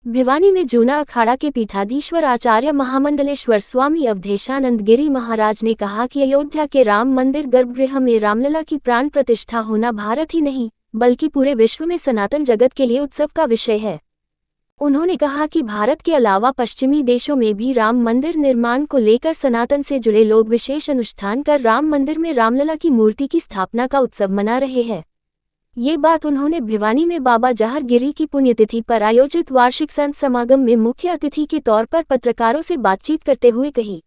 भिवानी में जूना अखाड़ा के पीठाधीश्वर आचार्य महामंडलेश्वर स्वामी अवधेशानंद गिरी महाराज ने कहा कि अयोध्या के राम मंदिर गर्भगृह में रामलला की प्राण प्रतिष्ठा होना भारत ही नहीं बल्कि पूरे विश्व में सनातन जगत के लिए उत्सव का विषय है। उन्होंने कहा कि भारत के अलावा पश्चिमी देशों में भी राम मंदिर निर्माण को लेकर सनातन से जुड़े लोग विशेष अनुष्ठान कर राम मंदिर में रामलला की मूर्ति की स्थापना का उत्सव मना रहे हैं। ये बात उन्होंने भिवानी में बाबा जहर गिरी की पुण्यतिथि पर आयोजित वार्षिक संत समागम में मुख्य अतिथि के तौर पर पत्रकारों से बातचीत करते हुए कही।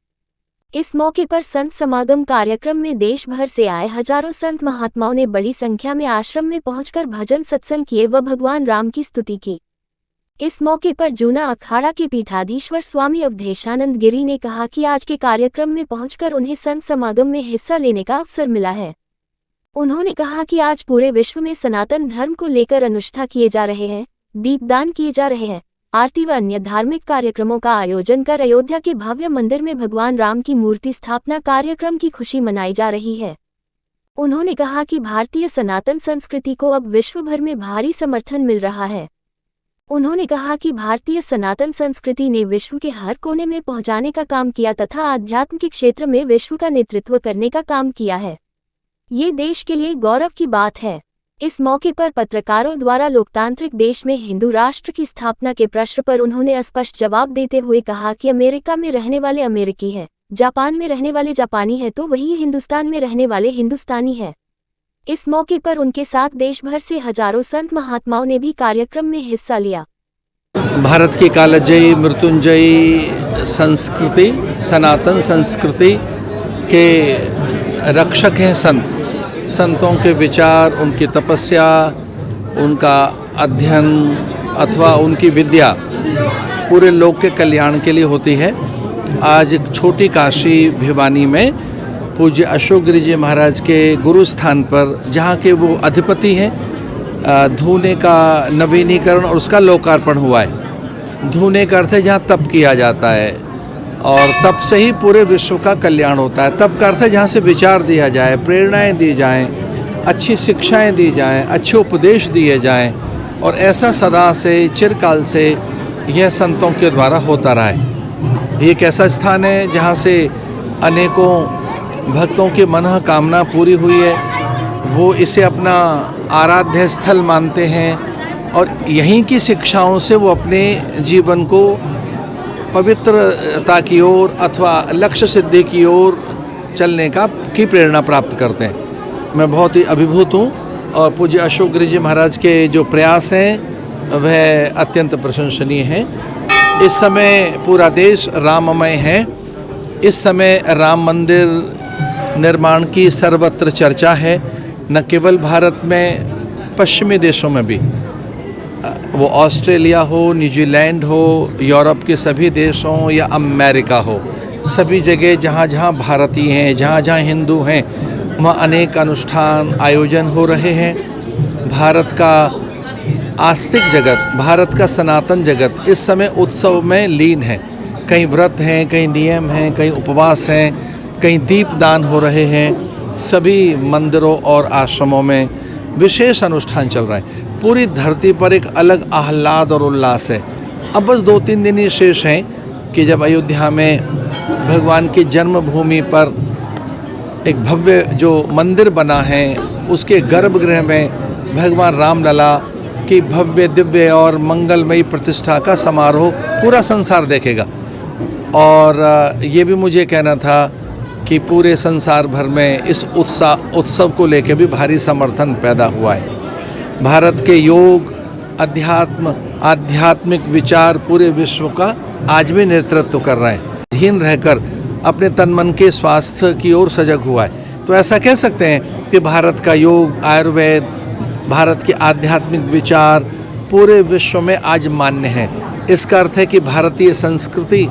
इस मौके पर संत समागम कार्यक्रम में देश भर से आए हजारों संत महात्माओं ने बड़ी संख्या में आश्रम में पहुंचकर भजन सत्संग किए व भगवान राम की स्तुति की। इस मौके पर जूना अखाड़ा के पीठाधीश्वर स्वामी अवधेशानंद गिरी ने कहा कि आज के कार्यक्रम में पहुंचकर उन्हें संत समागम में हिस्सा लेने का अवसर मिला है। उन्होंने कहा कि आज पूरे विश्व में सनातन धर्म को लेकर अनुष्ठान किए जा रहे हैं, दीपदान किए जा रहे हैं, आरती व अन्य धार्मिक कार्यक्रमों का आयोजन कर अयोध्या के भव्य मंदिर में भगवान राम की मूर्ति स्थापना कार्यक्रम की खुशी मनाई जा रही है। उन्होंने कहा कि भारतीय सनातन संस्कृति को अब विश्व भर में भारी समर्थन मिल रहा है। उन्होंने कहा कि भारतीय सनातन संस्कृति ने विश्व के हर कोने में पहुंचाने का काम किया तथा आध्यात्म के क्षेत्र में विश्व का नेतृत्व करने का काम किया है। ये देश के लिए गौरव की बात है। इस मौके पर पत्रकारों द्वारा लोकतांत्रिक देश में हिंदू राष्ट्र की स्थापना के प्रश्न पर उन्होंने स्पष्ट जवाब देते हुए कहा कि अमेरिका में रहने वाले अमेरिकी है, जापान में रहने वाले जापानी है तो वही हिंदुस्तान में रहने वाले हिंदुस्तानी है। इस मौके पर उनके साथ देश भर से हजारों संत महात्माओं ने भी कार्यक्रम में हिस्सा लिया। भारत की कालजयी मृत्युंजयी संस्कृति, सनातन संस्कृति के रक्षक हैं संत। संतों के विचार, उनकी तपस्या, उनका अध्ययन अथवा उनकी विद्या पूरे लोक के कल्याण के लिए होती है। आज एक छोटी काशी भिवानी में पूज्य अशोक गिरी जी महाराज के गुरु स्थान पर, जहाँ के वो अधिपति हैं, धूने का नवीनीकरण और उसका लोकार्पण हुआ है। धूने का अर्थ है जहाँ तप किया जाता है और तप से ही पूरे विश्व का कल्याण होता है। तप का अर्थ है जहाँ से विचार दिया जाए, प्रेरणाएं दी जाएं, अच्छी शिक्षाएं दी जाएं, अच्छे उपदेश दिए जाएं, और ऐसा सदा से चिरकाल से यह संतों के द्वारा होता रहा है। ये एक ऐसा स्थान है जहाँ से अनेकों भक्तों की मनोकामना पूरी हुई है। वो इसे अपना आराध्य स्थल मानते हैं और यहीं की शिक्षाओं से वो अपने जीवन को पवित्रता की ओर अथवा लक्ष्य सिद्धि की ओर चलने की प्रेरणा प्राप्त करते हैं। मैं बहुत ही अभिभूत हूँ और पूज्य अशोक गिरी जी महाराज के जो प्रयास हैं वह अत्यंत प्रशंसनीय हैं। इस समय पूरा देश राममय है। इस समय राम मंदिर निर्माण की सर्वत्र चर्चा है, न केवल भारत में, पश्चिमी देशों में भी। वो ऑस्ट्रेलिया हो, न्यूजीलैंड हो, यूरोप के सभी देश हों या अमेरिका हो, सभी जगह जहाँ जहाँ भारतीय हैं, जहाँ जहाँ हिंदू हैं, वहाँ अनेक अनुष्ठान आयोजन हो रहे हैं। भारत का आस्तिक जगत, भारत का सनातन जगत इस समय उत्सव में लीन है। कहीं व्रत हैं, कहीं नियम हैं, कहीं उपवास हैं, कहीं दीपदान हो रहे हैं। सभी मंदिरों और आश्रमों में विशेष अनुष्ठान चल रहा है। पूरी धरती पर एक अलग आह्लाद और उल्लास है। अब बस 2-3 दिन ही शेष हैं कि जब अयोध्या में भगवान की जन्मभूमि पर एक भव्य जो मंदिर बना है, उसके गर्भगृह में भगवान रामलला की भव्य दिव्य और मंगलमयी प्रतिष्ठा का समारोह पूरा संसार देखेगा। और ये भी मुझे कहना था कि पूरे संसार भर में इस उत्सव को लेकर भी भारी समर्थन पैदा हुआ है। भारत के योग, आध्यात्मिक विचार पूरे विश्व का आज भी नेतृत्व कर रहे हैं। अधीन रहकर अपने तन मन के स्वास्थ्य की ओर सजग हुआ है। तो ऐसा कह सकते हैं कि भारत का योग, आयुर्वेद, भारत के आध्यात्मिक विचार पूरे विश्व में आज मान्य है। इसका अर्थ है कि भारतीय संस्कृति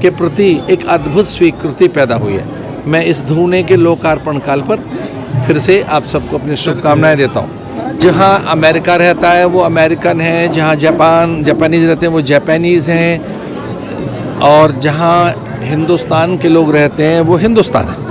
के प्रति एक अद्भुत स्वीकृति पैदा हुई है। मैं इस धूने के लोकार्पण काल पर फिर से आप सबको अपनी शुभकामनाएं देता हूँ। जहाँ अमेरिका रहता है वो अमेरिकन है, जहाँ जापानीज़ रहते हैं वो जापानीज़ हैं, और जहाँ हिंदुस्तान के लोग रहते हैं वो हिंदुस्तान है।